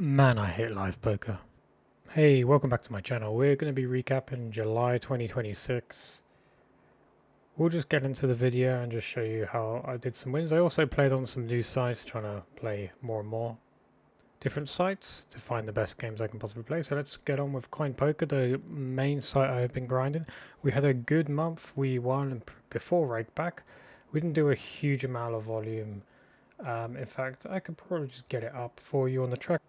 Man, I hate live poker. Hey, welcome back to my channel. We're going to be recapping July 2026. We'll just get into the video and just show you how I did some wins. I also played on some new sites, trying to play more and more different sites to find the best games I can possibly play. So let's get on with Coin Poker, the main site I have been grinding. We had a good month. We won before Rakeback. We didn't do a huge amount of volume. In fact, I could probably just get it up for you on the track.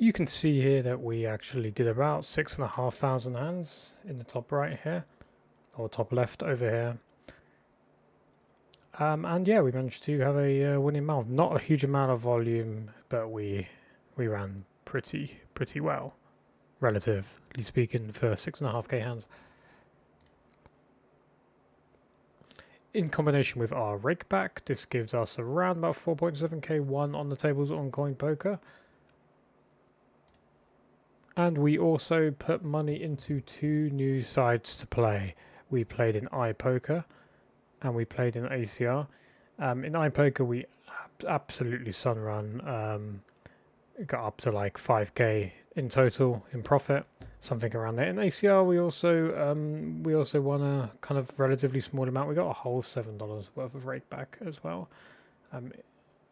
You can see here that we actually did about 6,500 hands in the top right here, or top left over here. And yeah, we managed to have a winning month. Not a huge amount of volume, but we ran pretty well, relatively speaking, for 6.5k hands. In combination with our rakeback, this gives us around about 4.7k won on the tables on Coin Poker. And we also put money into two new sides to play. We played in iPoker and we played in ACR. In iPoker, we absolutely sunrun. Got up to like 5k in total in profit, something around there. In ACR, we also won a kind of relatively small amount. We got a whole $7 worth of rakeback as well.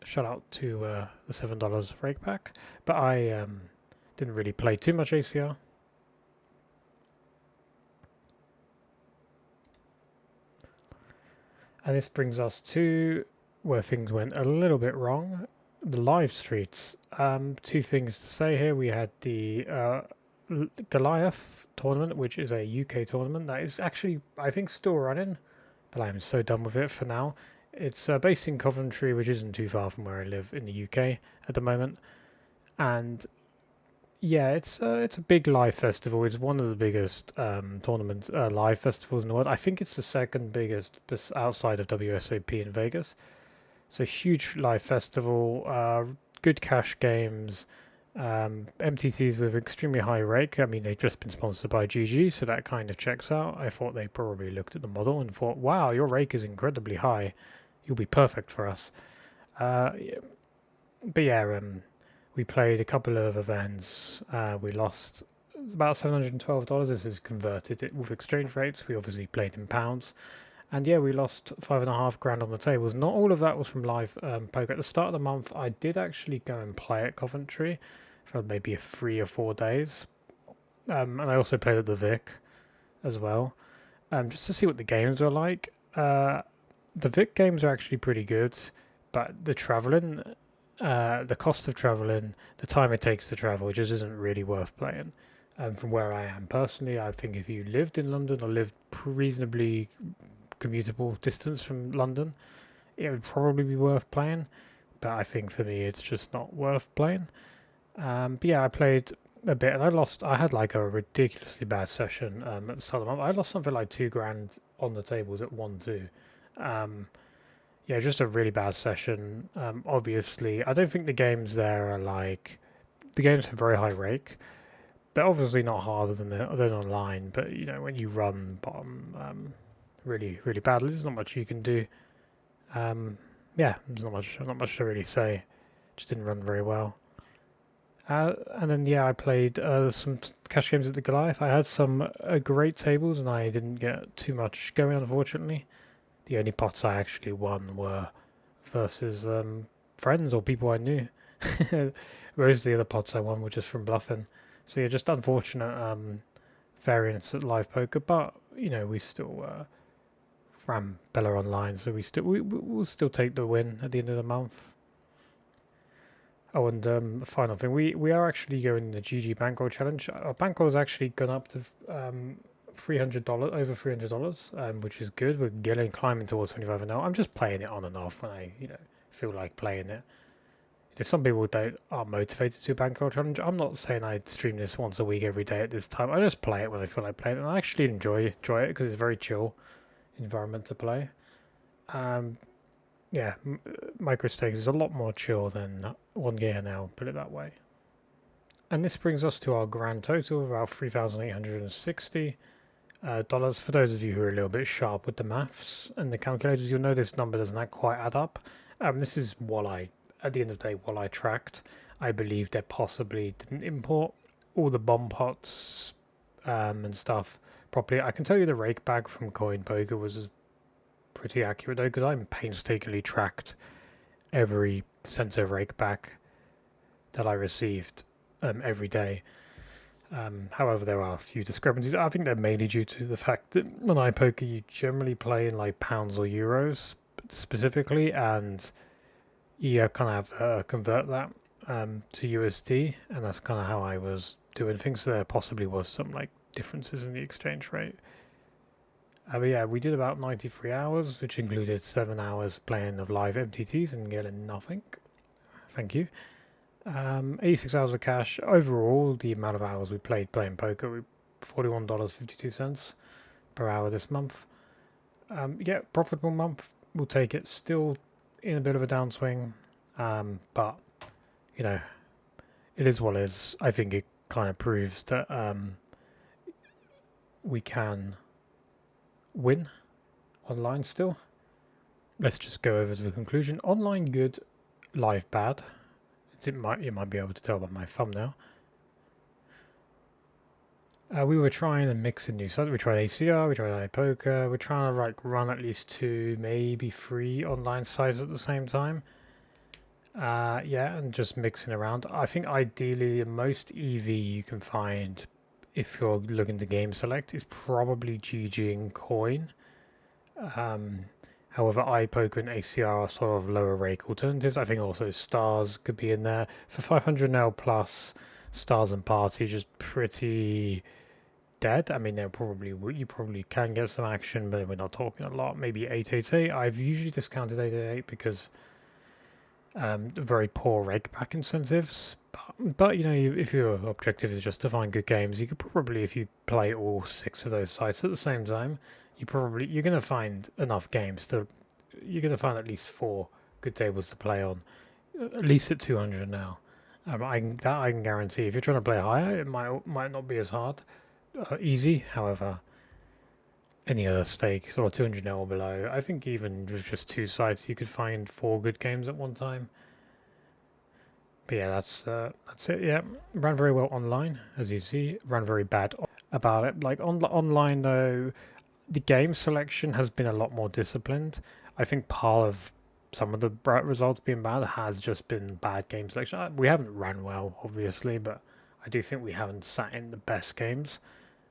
Shout out to the $7 rakeback, but I didn't really play too much ACR. And this brings us to where things went a little bit wrong. The live streets. Two things to say here. We had the Goliath tournament, which is a UK tournament that is actually, I think, still running, but I'm so done with it for now. It's based in Coventry, which isn't too far from where I live in the UK at the moment. And yeah, it's a big live festival. It's one of the biggest tournament live festivals in the world. I think it's the second biggest outside of WSOP in Vegas. So huge live festival, good cash games, MTTs with extremely high rake. I mean, they've just been sponsored by GG, so that kind of checks out. I thought they probably looked at the model and thought, wow, your rake is incredibly high. You'll be perfect for us. But yeah, we played a couple of events. We lost about $712. This is converted with exchange rates. We obviously played in pounds. And yeah, we lost 5.5 grand on the tables. Not all of that was from live poker. At the start of the month, I did actually go and play at Coventry for maybe 3 or 4 days. And I also played at the Vic as well, just to see what the games were like. The Vic games are actually pretty good, but the traveling, the cost of traveling, the time it takes to travel, just isn't really worth playing. From where I am personally, I think if you lived in London or lived reasonably commutable distance from London, it would probably be worth playing. But I think for me, it's just not worth playing. But yeah, I played a bit and I lost. I had like a ridiculously bad session at the start of the month. I lost something like 2 grand on the tables at 1-2. Yeah, just a really bad session. Obviously, I don't think the games there are like, the games have very high rake. They're obviously not harder than online, but you know, when you run bottom really badly, there's not much you can do. Yeah, there's not much to really say. Just didn't run very well. And then yeah, I played some cash games at the Goliath. I had some great tables, and I didn't get too much going, unfortunately. The only pots I actually won were versus friends or people I knew. Most of the other pots I won were just from bluffing. So yeah, just unfortunate variance at live poker, but you know, we still ran Bella online, so we'll still take the win at the end of the month. Oh, and final thing, we are actually going the GG bankroll challenge. Our bankroll has actually gone up to $300, over $300, which is good. We're getting climbing towards 25 and now. I'm just playing it on and off when I feel like playing it. Some people aren't motivated to bankroll challenge. I'm not saying I'd stream this once a week every day at this time. I just play it when I feel like playing it, and I actually enjoy it because it's very chill environment to play. Yeah, micro stakes is a lot more chill than 1 gear now, put it that way. And this brings us to our grand total of about $3,860. For those of you who are a little bit sharp with the maths and the calculators, you'll know this number doesn't quite add up. This is at the end of the day, what I tracked. I believe they possibly didn't import all the bomb pots and stuff properly. I can tell you the rake bag from Coin Poker was pretty accurate though, because I painstakingly tracked every center rake bag that I received every day. However, there are a few discrepancies. I think they're mainly due to the fact that on iPoker you generally play in like pounds or euros specifically, and you kind of have to convert that to USD, and that's kind of how I was doing things. So there possibly was some like differences in the exchange rate. But yeah, we did about 93 hours, which included 7 hours playing of live MTTs and getting nothing. Thank you. 86 hours of cash. Overall, the amount of hours we played playing poker, we $41.52 per hour this month. Yeah, profitable month. We'll take it. Still in a bit of a downswing, but you know, it is what it is. I think it kind of proves that we can win online still. Let's just go over to the conclusion. Online good, live bad. You might be able to tell by my thumbnail. We were trying and mixing new sites. We tried ACR, we tried iPoker. We're trying to like run at least 2, maybe 3 online sites at the same time. Yeah, and just mixing around. I think ideally the most EV you can find if you're looking to game select is probably GG and Coin. However, iPoker and ACR are sort of lower rake alternatives. I think also Stars could be in there. For 500 plus, Stars and Party just pretty dead. I mean, you probably can get some action, but we're not talking a lot. Maybe 888. I've usually discounted 888 because very poor rake back incentives. But you know, if your objective is just to find good games, you could probably, if you play all 6 of those sites at the same time, you're going to find enough games to. You're going to find at least 4 good tables to play on, at least at 200 now. I can guarantee. If you're trying to play higher, it might not be as hard, easy. However, any other stake, sort of 200 now or below, I think even with just 2 sites, you could find 4 good games at one time. But yeah, that's it. Yeah, ran very well online, as you see. Ran very bad about it. Like online though, the game selection has been a lot more disciplined. I think part of some of the results being bad has just been bad game selection. We haven't ran well, obviously, but I do think we haven't sat in the best games.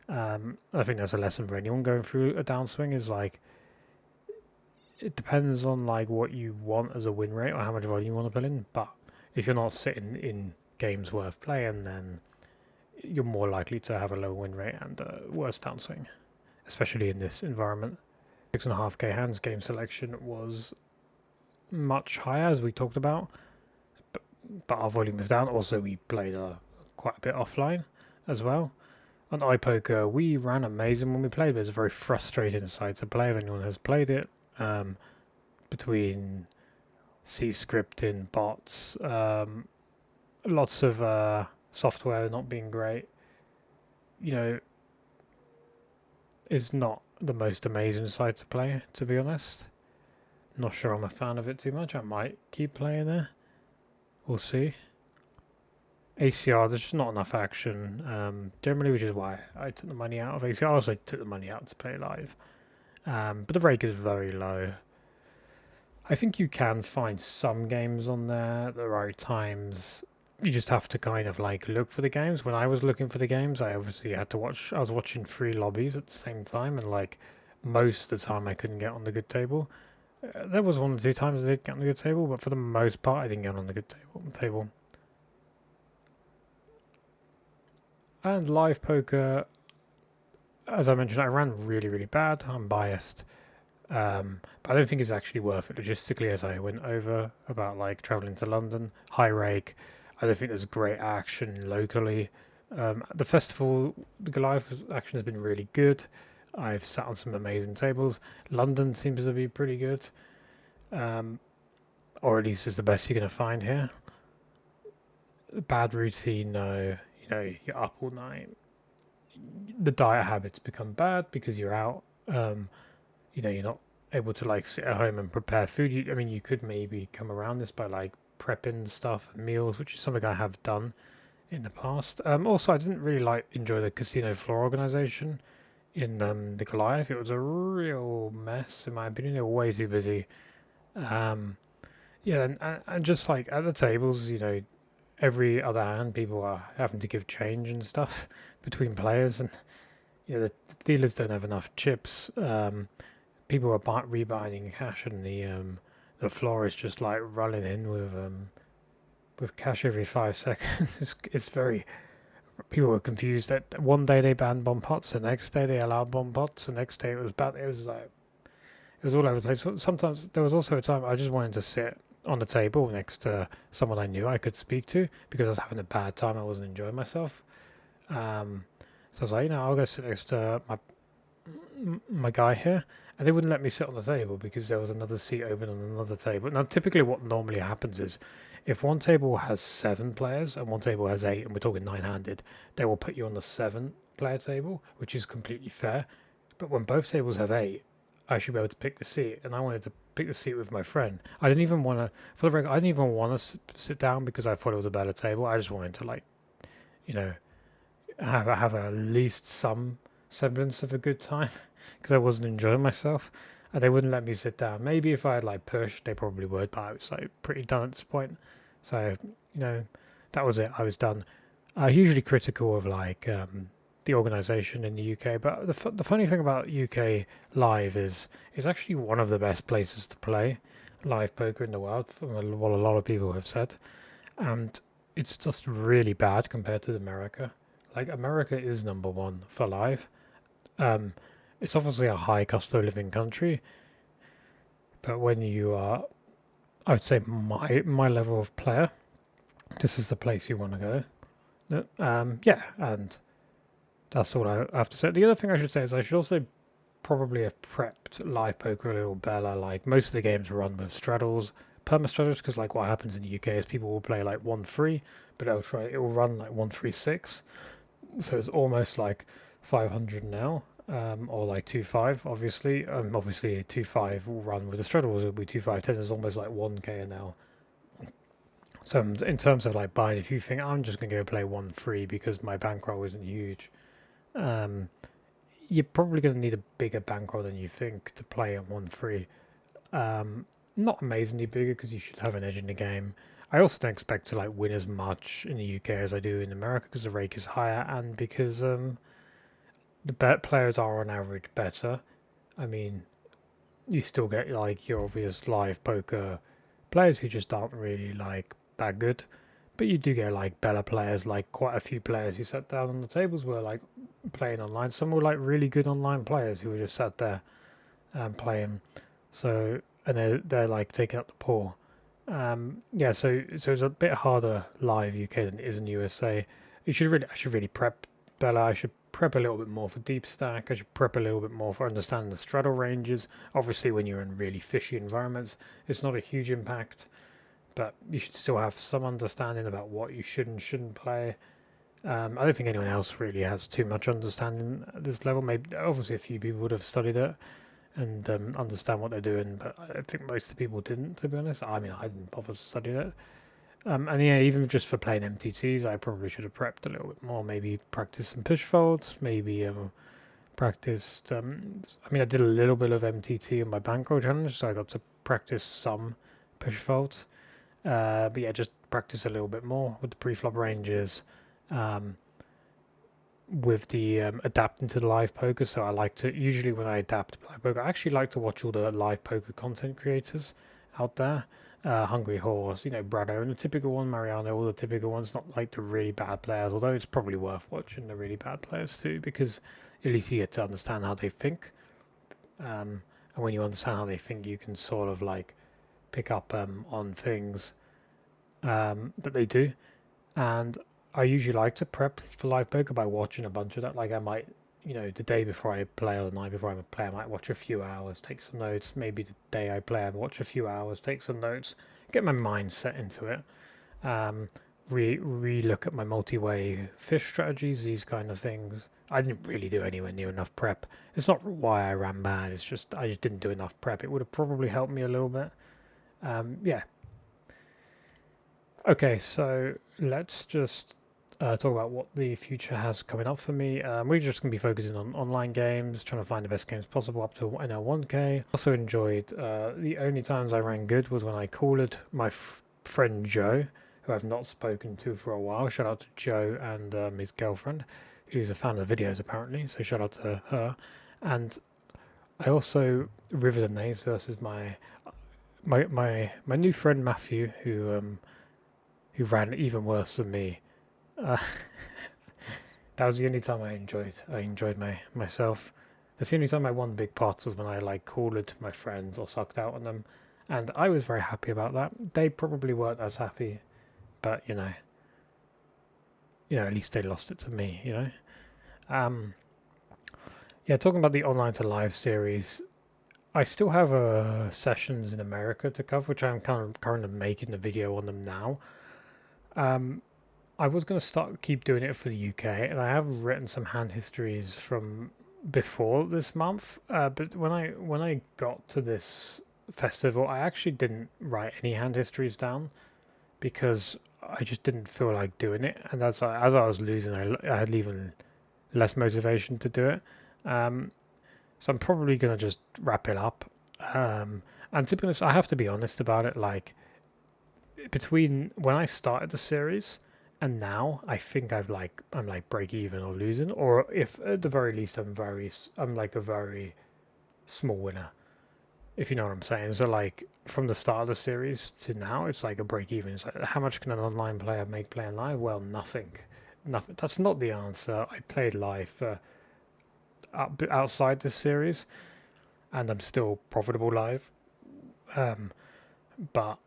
I think that's a lesson for anyone going through a downswing. Is like it depends on like what you want as a win rate or how much volume you want to put in. But if you're not sitting in games worth playing, then you're more likely to have a low win rate and a worse downswing, especially in this environment. 6.5k hands game selection was much higher, as we talked about, but our volume was down. Also, we played quite a bit offline as well. On iPoker, we ran amazing when we played, but it's a very frustrating site to play if anyone has played it. Between C scripting, bots, lots of software not being great, you know, is not the most amazing site to play, to be honest. Not sure I'm a fan of it too much. I might keep playing there. We'll see. ACR, there's just not enough action generally, which is why I took the money out of ACR. I also took the money out to play live. But the rake is very low. I think you can find some games on there at the right times. You just have to kind of like look for the games. When I was looking for the games, I obviously had to watch. I was watching 3 lobbies at the same time, and like most of the time I couldn't get on the good table. There was 1 or 2 times I did get on the good table, but for the most part I didn't get on the good table. And live poker, as I mentioned, I ran really, really bad. I'm biased. But I don't think it's actually worth it logistically, as I went over about like traveling to London. High rake. I don't think there's great action locally. The festival, the Goliath action has been really good. I've sat on some amazing tables. London seems to be pretty good. Or at least it's the best you're going to find here. Bad routine, no. You know, you're up all night. The diet habits become bad because you're out. You know, you're not able to like sit at home and prepare food. I mean, you could maybe come around this by like prepping stuff and meals, which is something I have done in the past. Also, I didn't really enjoy the casino floor organization in the Goliath. It was a real mess, in my opinion. They were way too busy. Um, yeah, and just like at the tables, every other hand, people are having to give change and stuff between players, and the dealers don't have enough chips. People are rebuying cash, and the floor is just like running in with cash every 5 seconds. It's very people were confused. That one day they banned bomb pots, the next day they allowed bomb pots, the next day it was banned. It was like it was all over the place. Sometimes there was also a time I just wanted to sit on the table next to someone I knew I could speak to because I was having a bad time. I wasn't enjoying myself. So I was like, I'll go sit next to my guy here, and they wouldn't let me sit on the table because there was another seat open on another table. Now, typically, what normally happens is if one table has 7 players and one table has 8, and we're talking 9-handed, they will put you on the 7-player table, which is completely fair. But when both tables have 8, I should be able to pick the seat, and I wanted to pick the seat with my friend. I didn't even want to, for the record, I didn't even want to sit down because I thought it was a better table. I just wanted to you know, have at least some semblance of a good time because I wasn't enjoying myself, and they wouldn't let me sit down. Maybe if I had pushed, they probably would, but I was pretty done at this point. So that was it. I was done. Usually critical of the organisation in the UK, but the funny thing about UK live is it's actually one of the best places to play live poker in the world, from what a lot of people have said, and it's just really bad compared to America. America is number one for live. Um, it's obviously a high cost of living country, but when you are, I would say my level of player, this is the place you want to go. Yeah, and that's all I have to say. The other thing I should say is I should also probably have prepped live poker a little better. Most of the games run with straddles, perma straddles, because what happens in the UK is people will play 1-3, but it will run 1-3-6. So it's almost 500 now, or 2-5, obviously. Obviously 2-5 will run with the straddles, it'll be 2-5-10 is almost 1k now. So in terms of buying, if you think I'm just going to go play 1-3 because my bankroll isn't huge, you're probably going to need a bigger bankroll than you think to play at 1-3. Not amazingly bigger because you should have an edge in the game. I also don't expect to win as much in the UK as I do in America because the rake is higher and because the bet players are on average better. I mean, you still get your obvious live poker players who just aren't really that good, but you do get better players. Quite a few players who sat down on the tables were playing online. Some were really good online players who were just sat there and playing. So and they're taking up the pool. Yeah, so it's a bit harder live UK than it is in USA. I should really prep better. I should prep a little bit more for deep stack. I should prep a little bit more for understanding the straddle ranges. Obviously, when you're in really fishy environments, it's not a huge impact, but you should still have some understanding about what you should and shouldn't play. I don't think anyone else really has too much understanding at this level. Maybe obviously a few people would have studied it and understand what they're doing, but I think most of the people didn't, to be honest. I mean, I didn't bother studying it. And yeah, even just for playing MTTs, I probably should have prepped a little bit more. Maybe practice some push folds. Maybe practiced. I mean, I did a little bit of MTT in my bankroll challenge, so I got to practice some push folds. But yeah, just practice a little bit more with the pre-flop ranges. With the adapting to the live poker. So I like to, usually when I adapt to live poker, I actually like to watch all the live poker content creators out there. Hungry Horse, Brado, and the typical one, Mariano, all the typical ones, not the really bad players, although it's probably worth watching the really bad players too, because at least you get to understand how they think. And when you understand how they think, you can sort of pick up on things that they do. And I usually like to prep for live poker by watching a bunch of that. I might, the day before I play or the night before I play, I might watch a few hours, take some notes. Maybe the day I play, I watch a few hours, take some notes, get my mind set into it. Re-look at my multi-way fish strategies, these kind of things. I didn't really do anywhere near enough prep. It's not why I ran bad. It's just I just didn't do enough prep. It would have probably helped me a little bit. Yeah. Okay, so let's just talk about what the future has coming up for me. We're just going to be focusing on online games, trying to find the best games possible up to NL1K. Also enjoyed, the only times I ran good was when I called my friend Joe, who I've not spoken to for a while. Shout out to Joe and his girlfriend, who's a fan of the videos apparently, so shout out to her. And I also River the Nays versus my new friend Matthew, who ran even worse than me. Uh, that was the only time I enjoyed myself. That's the only time I won big pots was when I like called my friends or sucked out on them, and I was very happy about that. They probably weren't as happy, but at least they lost it to me. Um, yeah. Talking about the online to live series, I still have sessions in America to cover, which I'm kind of making the video on them now. I was going to keep doing it for the UK, and I have written some hand histories from before this month. But when I got to this festival, I actually didn't write any hand histories down because I just didn't feel like doing it, and as I was losing, I had even less motivation to do it. Um, so I'm probably going to just wrap it up. And to be honest, I have to be honest about it. Like between when I started the series and now, I think I'm like break even or losing, or if at the very least I'm like a very small winner, if you know what I'm saying. So like from the start of the series to now, it's like a break even. It's like, how much can an online player make playing live? Well, nothing. Nothing. That's not the answer. I played live outside this series, and I'm still profitable live. Um, but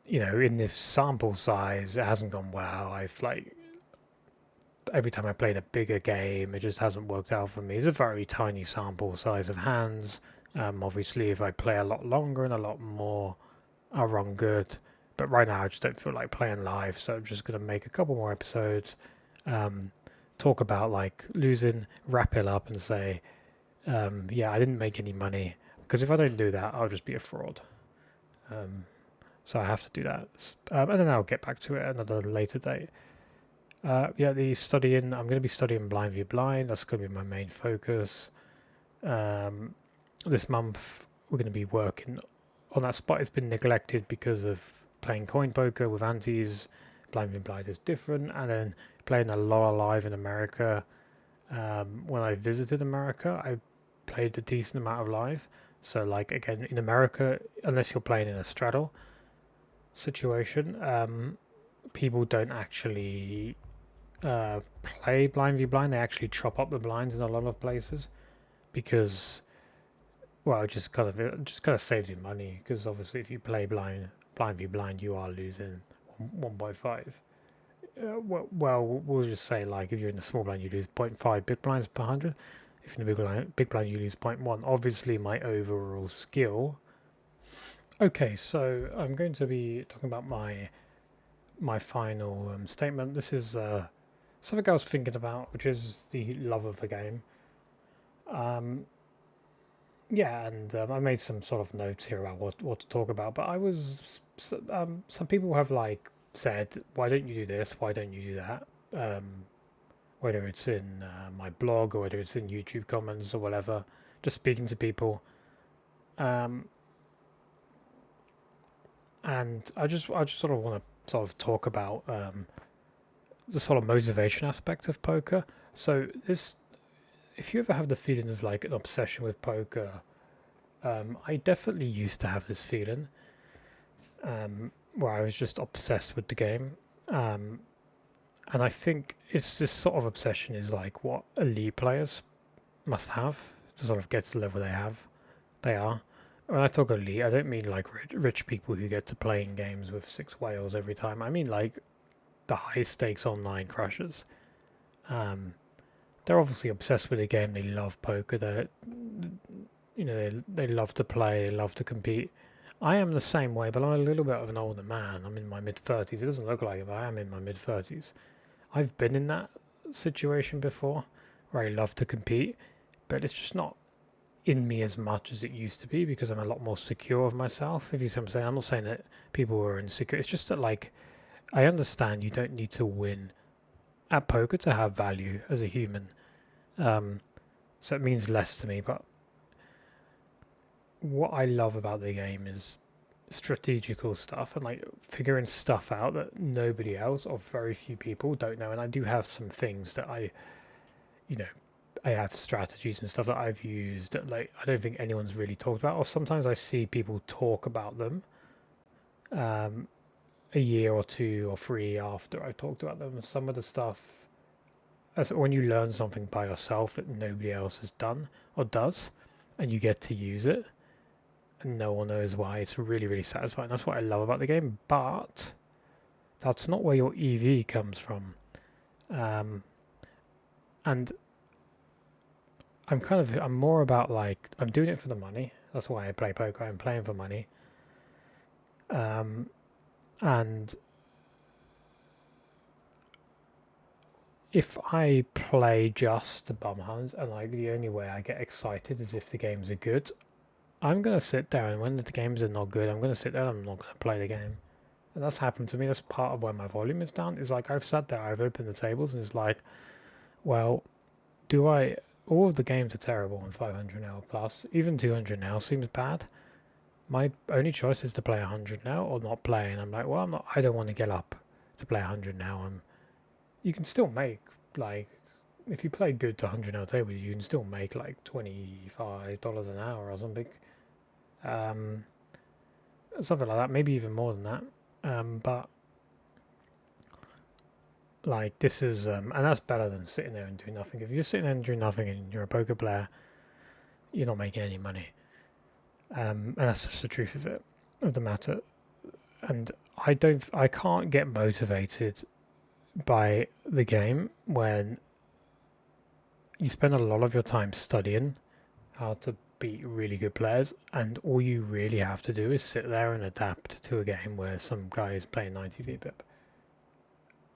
in this sample size, it hasn't gone well. I've like every time I played a bigger game, it just hasn't worked out for me. It's a very tiny sample size of hands. Obviously, if I play a lot longer and a lot more, I'll run good. But right now, I just don't feel like playing live, so I'm just gonna make a couple more episodes, um, talk about like losing, wrap it up, and say, yeah, I didn't make any money because if I don't do that, I'll just be a fraud. Um, so I have to do that, and then I'll get back to it at another later date. Yeah, the studying. I'm going to be studying blind view blind. That's going to be my main focus. Um, this month we're going to be working on that spot. It's been neglected because of playing coin poker with aunties. Blind view blind is different, and then playing a lot of live in America. When I visited America, I played a decent amount of live. So like again in America, unless you're playing in a straddle situation, people don't actually play blind v blind. They actually chop up the blinds in a lot of places because, well, it just kind of saves you money because obviously if you play blind v blind, you are losing 1.5. Well, we'll just say like if you're in the small blind, you lose 0.5 big blinds per 100. If you're in the big blind, you lose 0.1. Obviously, my overall skill. Okay, so I'm going to be talking about my final statement. This is something I was thinking about, which is the love of the game. Yeah, and I made some sort of notes here about what to talk about. But some people have like said, why don't you do this? Why don't you do that? Whether it's in my blog or whether it's in YouTube comments or whatever, just speaking to people. And I just sort of want to sort of talk about the sort of motivation aspect of poker. So this, if you ever have the feeling of like an obsession with poker, I definitely used to have this feeling where I was just obsessed with the game. And I think it's this sort of obsession is like what elite players must have to sort of get to the level they are. When I talk elite, I don't mean like rich people who get to play in games with 6 whales every time. I mean like the high stakes online crashers. They're obviously obsessed with the game. They love poker. They love to play, love to compete. I am the same way, but I'm a little bit of an older man. I'm in my mid-30s. It doesn't look like it, but I am in my mid-30s. I've been in that situation before where I love to compete, but it's just not in me as much as it used to be because I'm a lot more secure of myself. If you see what I'm saying, I'm not saying that people are insecure. It's just that like I understand you don't need to win at poker to have value as a human. So it means less to me, but what I love about the game is strategical stuff and like figuring stuff out that nobody else or very few people don't know. And I do have some things that you know, I have strategies and stuff that I've used that like I don't think anyone's really talked about, or sometimes I see people talk about them a year or 2 or 3 after I talked about them. Some of the stuff, when you learn something by yourself that nobody else has done or does, and you get to use it, and no one knows why, it's really, really satisfying. That's what I love about the game, but that's not where your EV comes from. And I'm more about like, I'm doing it for the money. That's why I play poker. I'm playing for money. And if I play just the bum hunt and like the only way I get excited is if the games are good, I'm going to sit there, and when the games are not good, I'm going to sit there and I'm not going to play the game. And that's happened to me. That's part of why my volume is down. Is like I've sat there, I've opened the tables, and it's like, well, all of the games are terrible on 500 now plus. Even 200 now seems bad. My only choice is to play 100 now or not play. And I'm like, well, I don't want to get up to play 100 now. You can still make, like, if you play good to 100 now table, you can still make like $25 an hour or something. Something like that, maybe even more than that. But like this is and that's better than sitting there and doing nothing. If you're sitting there and doing nothing and you're a poker player, you're not making any money. And that's just the truth of the matter. And I can't get motivated by the game when you spend a lot of your time studying how to beat really good players, and all you really have to do is sit there and adapt to a game where some guy is playing 90 VPIP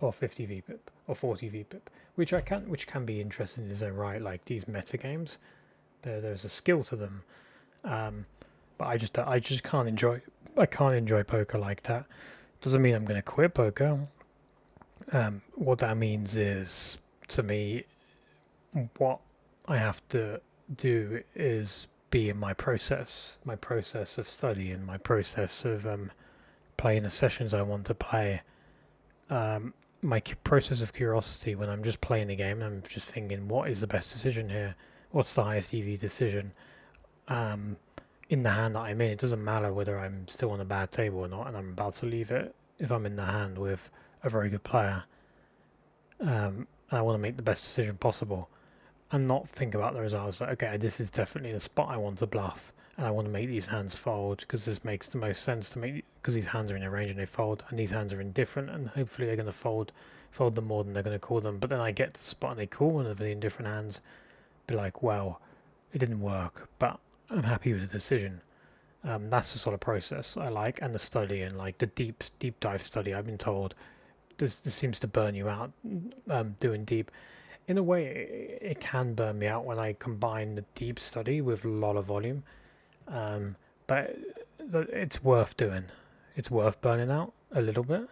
or 50 VPIP or 40 VPIP, which can be interesting in its own right. Like these meta games, there's a skill to them, but I just can't enjoy. I can't enjoy poker like that. Doesn't mean I'm going to quit poker. What that means is, to me, what I have to do is be in my process of study, and my process of playing the sessions I want to play. My process of curiosity when I'm just playing the game, I'm just thinking, what is the best decision here? What's the highest EV decision? In the hand that I'm in, it doesn't matter whether I'm still on a bad table or not, and I'm about to leave it. If I'm in the hand with a very good player, I want to make the best decision possible, and not think about the results. Like, okay, this is definitely the spot I want to bluff, and I want to make these hands fold because this makes the most sense to make, because these hands are in a range and they fold, and these hands are indifferent, and hopefully they're going to fold them more than they're going to call them. But then I get to the spot and they call one of the indifferent hands, be like, well, it didn't work, but I'm happy with the decision. That's the sort of process I like, and the study, and like the deep dive study. I've been told this seems to burn you out. Doing deep, in a way, it can burn me out when I combine the deep study with a lot of volume. But it's worth doing. It's worth burning out a little bit,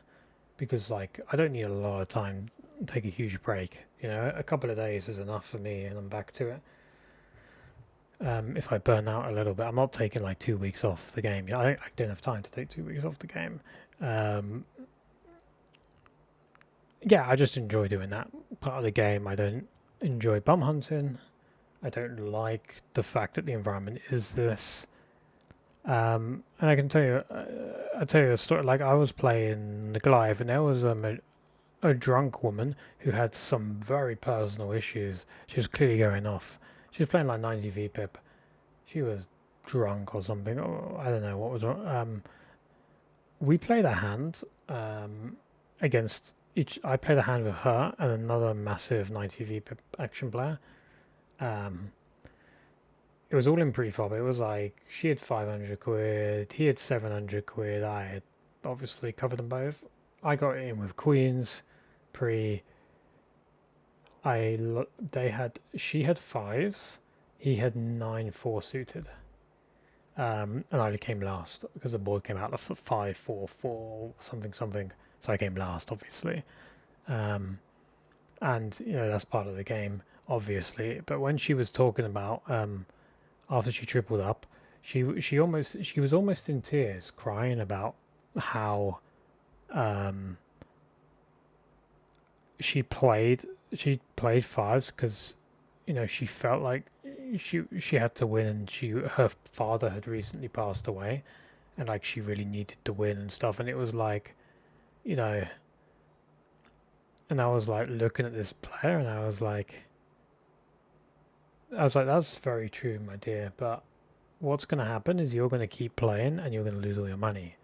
because like I don't need a lot of time to take a huge break. A couple of days is enough for me, and I'm back to it. If I burn out a little bit, I'm not taking like 2 weeks off the game. I don't have time to take 2 weeks off the game. Yeah, I just enjoy doing that part of the game. I don't enjoy bum hunting. I don't like the fact that the environment is this. And I can tell you, I'll tell you a story. Like I was playing the Goliath, and there was a drunk woman who had some very personal issues. She was clearly going off. She was playing like 90 VPIP. She was drunk or something. Oh, I don't know what was wrong. We played a hand against each. I played a hand with her and another massive 90 VPIP action player. It was all in pre-flop. It was like she had 500 quid, he had 700 quid. I had obviously covered them both. I got in with queens pre. She had fives, he had 9-4 suited, and I came last because the board came out of 5-4-4 something. so I came last, obviously. And that's part of the game, obviously. But when she was talking about after she tripled up, she was almost in tears, crying about how um, she played fives because she felt like she had to win, and her father had recently passed away, and like she really needed to win and stuff, and it was like you know and I was like looking at this player, and I was like, that's very true, my dear, but what's going to happen is you're going to keep playing and you're going to lose all your money.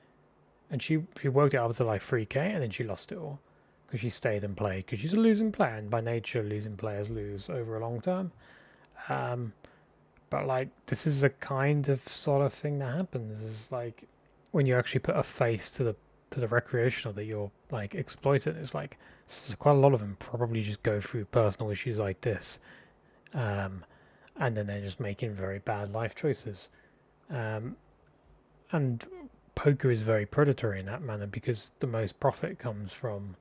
And she worked it up to like 3k, and then she lost it all because she stayed and played, because she's a losing player, and by nature losing players lose over a long term. um but like this is a kind of sort of thing that happens, is like when you actually put a face to the recreational that you're like exploiting. It's like quite a lot of them probably just go through personal issues like this, um and then they're just making very bad life choices. um and poker is very predatory in that manner, because the most profit comes from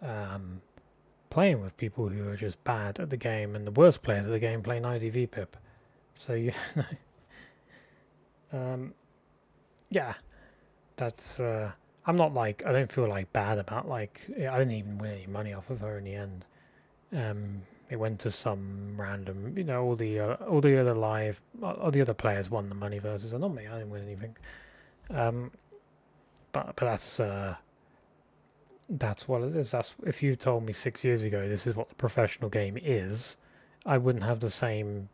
um, playing with people who are just bad at the game, and the worst players at the game play 90 VPIP. So um, yeah, that's. I'm not like, I don't feel like bad about like, I didn't even win any money off of her in the end. It went to some random, all the other all the other players won the money versus, and not me. I didn't win anything. Um, but that's what it is. That's, if you told me 6 years ago this is what the professional game is, I wouldn't have the same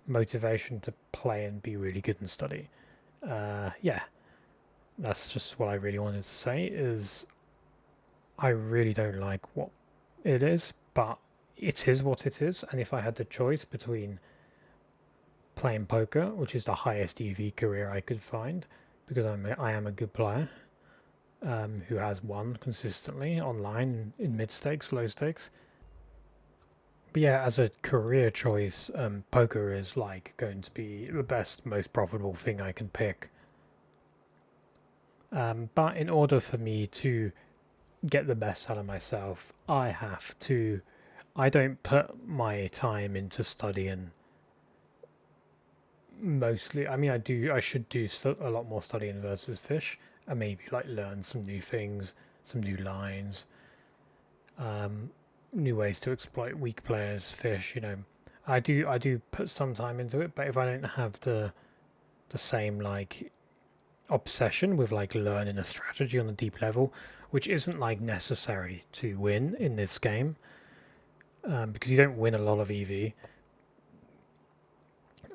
motivation to play and be really good and study. Yeah, that's just what I really wanted to say. Is I really don't like what it is, but it is what it is. And if I had the choice between playing poker, which is the highest EV career I could find, because I am a good player, who has won consistently online in mid stakes, low stakes. But yeah, as a career choice, poker is like going to be the best, most profitable thing I can pick. But in order for me to get the best out of myself, I don't put my time into studying mostly. I mean, I should do a lot more studying versus fish, and maybe like learn some new things, some new lines, um, new ways to exploit weak players, fish. I do put some time into it, but if I don't have the same like obsession with like learning a strategy on a deep level, which isn't like necessary to win in this game, because you don't win a lot of EV.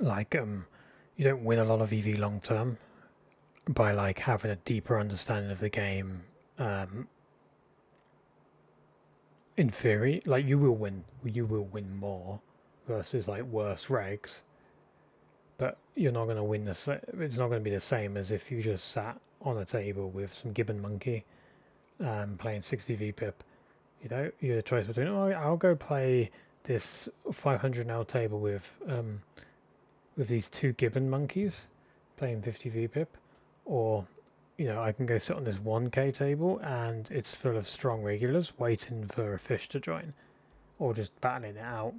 Like you don't win a lot of EV long term by like having a deeper understanding of the game. In theory, like you will win more versus like worse regs, but you're not going to win it's not going to be the same as if you just sat on a table with some gibbon monkey, playing 60 VPIP. You had a choice between, oh, I'll go play this 500 L table with these two gibbon monkeys playing 50 VPIP, or I can go sit on this 1k table and it's full of strong regulars waiting for a fish to join, or just battling it out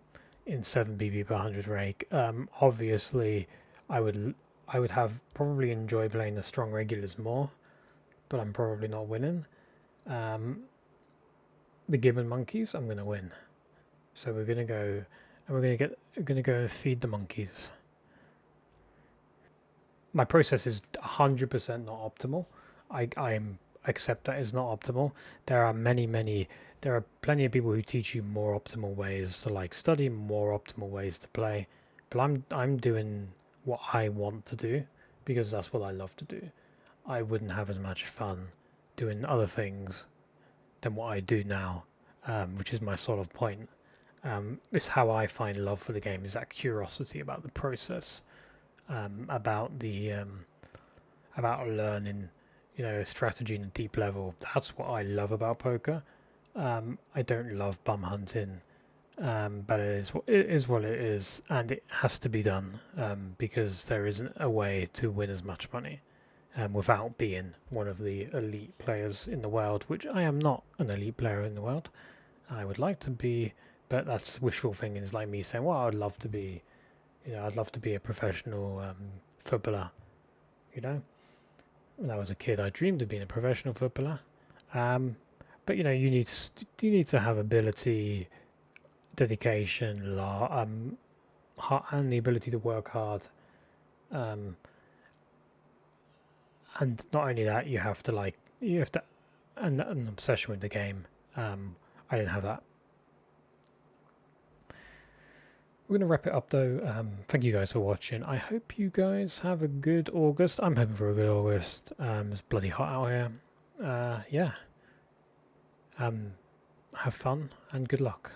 in 7 BB per 100 rake. Obviously, I would have probably enjoy playing the strong regulars more, but I'm probably not winning. The gibbon monkeys, I'm gonna win. So we're gonna go, and we're gonna go feed the monkeys. My process is 100% not optimal. I accept that it's not optimal. There are there are plenty of people who teach you more optimal ways to like study, more optimal ways to play. But I'm doing what I want to do because that's what I love to do. I wouldn't have as much fun doing other things than what I do now, which is my sort of point. It's how I find love for the game, is that curiosity about the process, about about learning, strategy in a deep level. That's what I love about poker. I don't love bum hunting, but it is what it is, and it has to be done, because there isn't a way to win as much money. without being one of the elite players in the world, which I am not an elite player in the world. I would like to be, but that's wishful thinking. It's like me saying, well, I'd love to be, I'd love to be a professional footballer. When I was a kid, I dreamed of being a professional footballer. But you need to have ability, dedication, and the ability to work hard. And not only that, you have to and an obsession with the game. I didn't have that. We're going to wrap it up though. Thank you guys for watching. I hope you guys have a good August. I'm hoping for a good August. It's bloody hot out here. Yeah. Have fun and good luck.